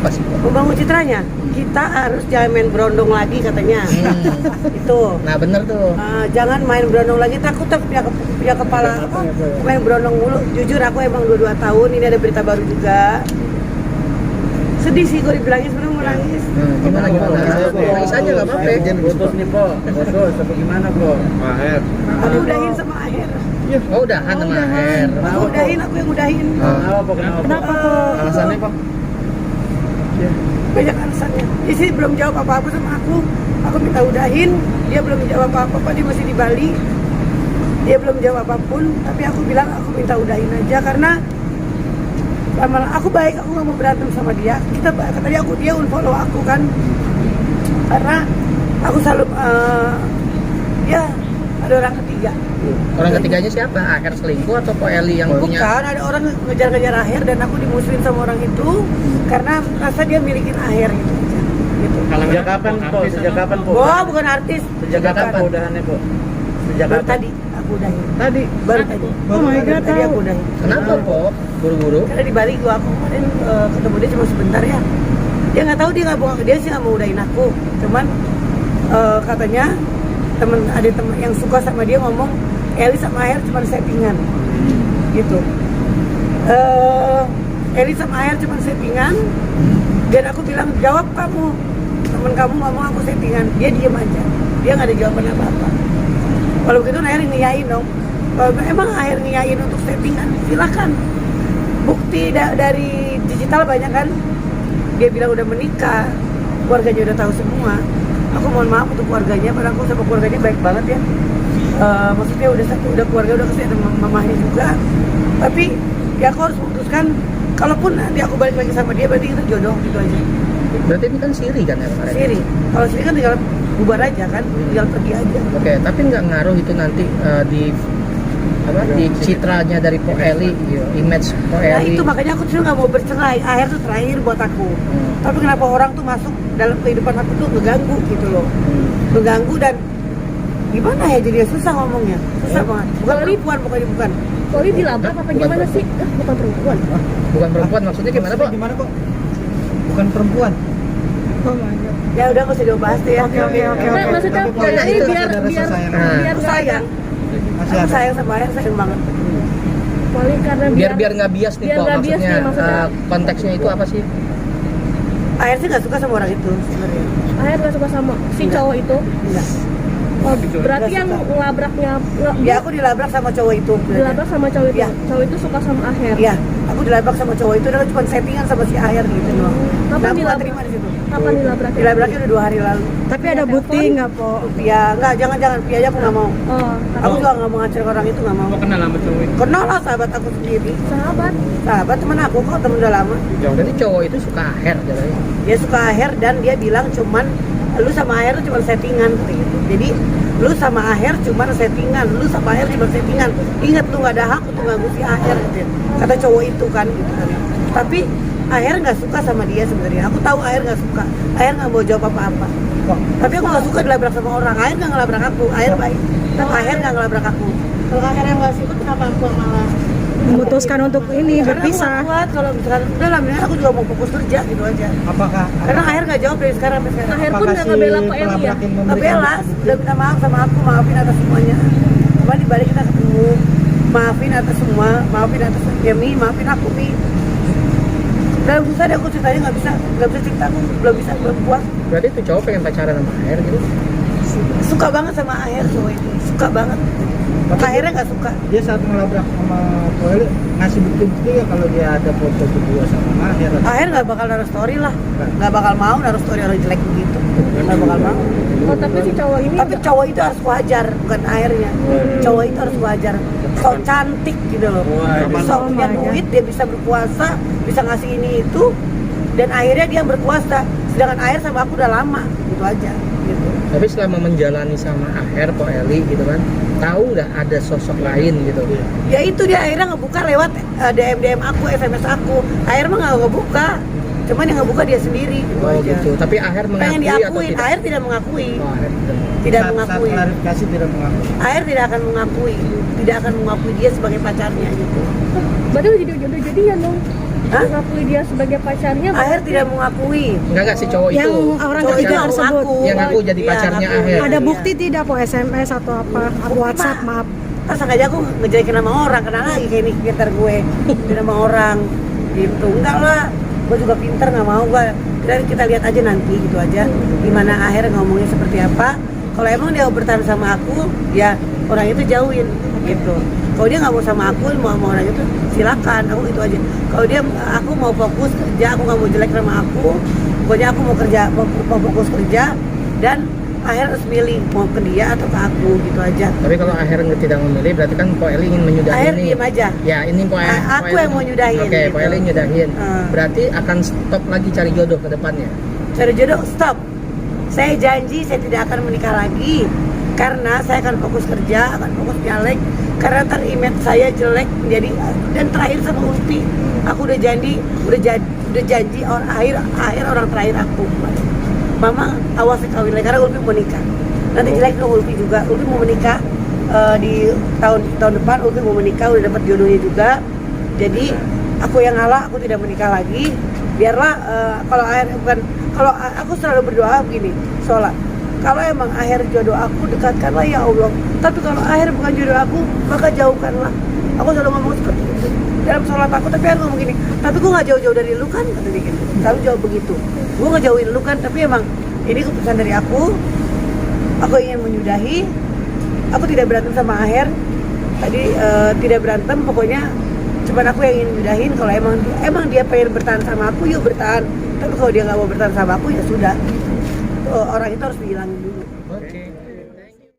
apa sih? Membangun citranya, kita harus jangan main berondong lagi katanya. Itu. Nah bener tuh. Jangan main berondong lagi, takut punya kepala apa? Main berondong mulu. Jujur aku emang 22 tahun, ini ada berita baru juga. Sedih sih gue dibilangin, sebenarnya mau nangis. Gimana? Nangis aja nggak apa-apa. Putus nih po, putus apa gimana po? Aher. Aku udahin sama Aher. Oh udahan sama Aher. Aku udahin, aku yang udahin. Kenapa po? Kenapa po? Alasannya po? Banyak alasannya. Isi belum jawab apa-apa sama aku. Aku minta udahin, dia belum jawab apa-apa. Dia masih di Bali. Dia belum jawab apapun. Tapi aku bilang aku minta udahin aja karena aku baik, aku nggak mau berantem sama dia. Katanya dia unfollow aku kan. Karena aku selalu ya ada orang ketiga. Orang ketiganya siapa? Aher selingkuh atau Po Eli yang punya? Bukan, ada orang ngejar-ngejar Aher dan aku dimusuhin sama orang itu karena rasa dia milikin Aher gitu. Sejak kapan po? Sejak kapan po? Wah, bukan artis. Sejak kapan udahannya po? Sejak Baru kapan? tadi aku udahin. Tadi. Baru tadi. Oh my God, Tadi aku udahin. Kenapa Po? Buru-buru? Karena di Bali aku kemarin ketemu dia cuma sebentar ya. Dia nggak tahu, dia sih nggak mau udahin aku. Cuman katanya ada temen yang suka sama dia ngomong Eli sama Aher cuma settingan gitu. Eli sama Aher cuma settingan dan aku bilang jawab kamu, temen kamu ngomong aku settingan. Dia diem aja, dia nggak ada jawaban apa-apa. Kalau begitu Aher ngiyain dong. Kalau emang Aher ngiyain untuk settingan, silakan. Bukti dari digital banyak kan. Dia bilang udah menikah, keluarganya udah tahu semua. Aku mohon maaf untuk keluarganya, padahal aku sama keluarganya baik banget ya. Maksudnya udah keluarga, udah kesehatan mamahnya juga. Tapi ya aku harus memutuskan, kalaupun nanti aku balik lagi sama dia, berarti kita jodoh gitu aja. Berarti ini kan siri kan ya kemarin? Siri, kalau siri kan tinggal bubar aja kan, tinggal pergi aja. Oke, tapi nggak ngaruh itu nanti di citranya dari Po Eli, image Po Nah Eli. itu makanya aku tuh nggak mau bercerai. Aher tuh terakhir buat aku. Tapi kenapa orang tuh masuk dalam kehidupan aku tuh ngeganggu gitu loh, ngeganggu dan gimana ya, jadi susah ngomongnya, susah banget. Bukan perempuan, pokoknya bukan. Poli dilabrak apa gimana sih? Bukan perempuan. Bukan perempuan, maksudnya gimana Po? Gimana po? Bukan perempuan. Oh my God. Ya udah nggak usah dibahas deh ya. Nah, maksudnya Tapi Poli itu biar Aku sayang, Masih aku ada. sayang sama Aher, sayang banget. Poli karena Biar nggak bias nih biar Po, nggak bias maksudnya, nih, maksudnya. konteksnya itu apa sih? Aher sih nggak suka sama orang itu sebenarnya. Aher nggak suka sama si Enggak. cowok itu. Enggak. Oh, berarti Nggak yang suka. ngelabraknya Ya aku dilabrak sama cowok itu. dilabrak sama cowok itu. Iya. Cowok itu suka sama Aher. Iya, aku dilabrak sama cowok itu dan cuma settingan sama si Aher gitu loh. Kapan Nah, aku nggak dilabrak? terima di situ. Kapan dilabraknya? Dilabraknya udah 2 hari lalu. Tapi ada bukti nggak po? Pia, enggak, jangan Pia aja aku nggak mau. Oh, Aku juga nggak mau ngacir orang itu, nggak mau. kenal sama cowok itu? Kenal lah sahabat aku sendiri. sahabat. Sahabat temen aku kok, temen udah lama. Berarti cowok itu suka Aher jadinya. Dia suka Aher dan dia bilang cuman lu sama Aher tuh cuma settingan gitu. Jadi lu sama Aher cuma settingan, lu sama Aher cuma settingan. Ingat lu nggak ada hak untuk ganggu si Aher gitu. Kata cowok itu kan gitu kan. Tapi Aher nggak suka sama dia sebenarnya. Aku tahu Aher nggak suka. Aher nggak mau jawab apa-apa. Tapi aku nggak suka dilabrak sama orang. Aher nggak ngelabrak aku. Aher baik. Aher nggak ngelabrak aku. Kalau Aher yang nggak suka, kenapa aku yang malah Memutuskan untuk ini Karena aku berpisah. nggak kuat. Kalau misalkan udah lah, mendingan aku juga mau fokus kerja gitu aja. Apakah Karena Aher nggak jawab dari sekarang sampai sekarang. Aher pun nggak ngebela Po Eli ya. Nggak bela, udah minta maaf sama aku, maafin atas semuanya. Cuma di balik kita ketemu, maafin atas semua, maafin atas Mi, maafin aku Mi. Dalam susah deh aku ceritanya nggak bisa cerita, aku belum puas. Berarti itu cowok pengen pacaran sama Aher gitu? Suka banget sama Aher cowok itu, suka banget. Akhirnya nggak suka. dia saat ngelabrak sama Po Eli ngasih bukti-bukti ya kalau dia ada foto berdua sama Aher? Aher nggak bakal naruh story lah, nggak bakal mau naruh story orang jelek begitu, nggak bakal mau. Oh, tapi si cowok ini Tapi cowok itu harus wajar, bukan Ahernya. Cowok itu harus wajar. So cantik gitu loh. So punya duit, dia bisa berkuasa, bisa ngasih ini itu, dan akhirnya dia berkuasa. Sedangkan Aher sama aku udah lama, gitu aja. Gitu. Tapi selama menjalani sama Aher, Po Eli gitu kan, tahu nggak ada sosok lain gitu? Ya itu dia akhirnya ngebuka lewat DM aku, SMS aku. Aher mah nggak ngebuka, cuman yang ngebuka dia sendiri. Gitu Oh aja. gitu. Tapi Aher Pengen mengakui atau diakuin, tidak? Aher tidak mengakui. Oh, Aher tidak. Tidak Saat mengakui. klarifikasi tidak mengakui. Aher tidak akan mengakui dia sebagai pacarnya gitu. berarti udah jadian dong. Hah? Mengakui dia sebagai pacarnya. Aher tidak mengakui. Enggak si cowok Yang itu. orang Cowok itu ketiga nggak tersebut. ngaku. Yang ngaku jadi Iya, pacarnya ngaku. Aher. Ada Iya. bukti tidak po SMS atau apa? WhatsApp maaf. Masa aja aku ngejelekin nama orang, kenal lagi kayak ini pinter gue di nama orang gitu. Enggak lah, gue juga pinter, nggak mau gue. Kita lihat aja nanti gitu aja gimana Aher ngomongnya seperti apa. Kalau emang dia bertahan sama aku, ya orang itu jauhin gitu. Kalau dia nggak mau sama aku, mau sama orang itu silakan, aku itu aja. Kalau dia, aku mau fokus kerja, aku nggak mau jelek sama aku. Pokoknya aku mau kerja, mau fokus kerja dan Aher harus milih mau ke dia atau ke aku gitu aja. Tapi kalau Aher tidak memilih berarti kan Po Eli ingin menyudahi Aher ini. diem aja. Ya ini Po Eli. Aku yang mau nyudahin, Oke, gitu. Po Eli nyudahin. Hmm. Berarti akan stop lagi cari jodoh ke depannya. Cari jodoh, stop. Saya janji saya tidak akan menikah lagi karena saya akan fokus kerja, akan fokus nyalek. Karena ntar image saya jelek menjadi. Dan terakhir sama Ulfi, aku udah janji akhir orang terakhir aku. Mama awas kawin lagi karena Ulfi mau nikah. Nanti jelek ke Ulfi juga. Ulfi mau menikah di tahun depan. Ulfi mau menikah, udah dapat jodohnya juga. Jadi aku yang ngalah, aku tidak menikah lagi. Biarlah kalau Aher bukan, kalau aku selalu berdoa begini, sholat. Kalau emang Aher jodoh aku, dekatkanlah ya Allah. Tapi kalau Aher bukan jodoh aku, maka jauhkanlah. Aku selalu ngomong seperti itu dalam sholat aku. Tapi aku ngomong gini, tapi gue nggak jauh-jauh dari lu kan, kata dia gitu. Selalu jauh begitu. Gue ngejauhin lu kan, tapi emang ini keputusan dari aku. Aku ingin menyudahi. Aku tidak berantem sama Aher. Tadi tidak berantem, pokoknya cuma aku yang ingin nyudahin. Kalau emang dia pengen bertahan sama aku, yuk bertahan. Tapi kalau dia nggak mau bertahan sama aku, ya sudah. Orang itu harus dihilangin dulu.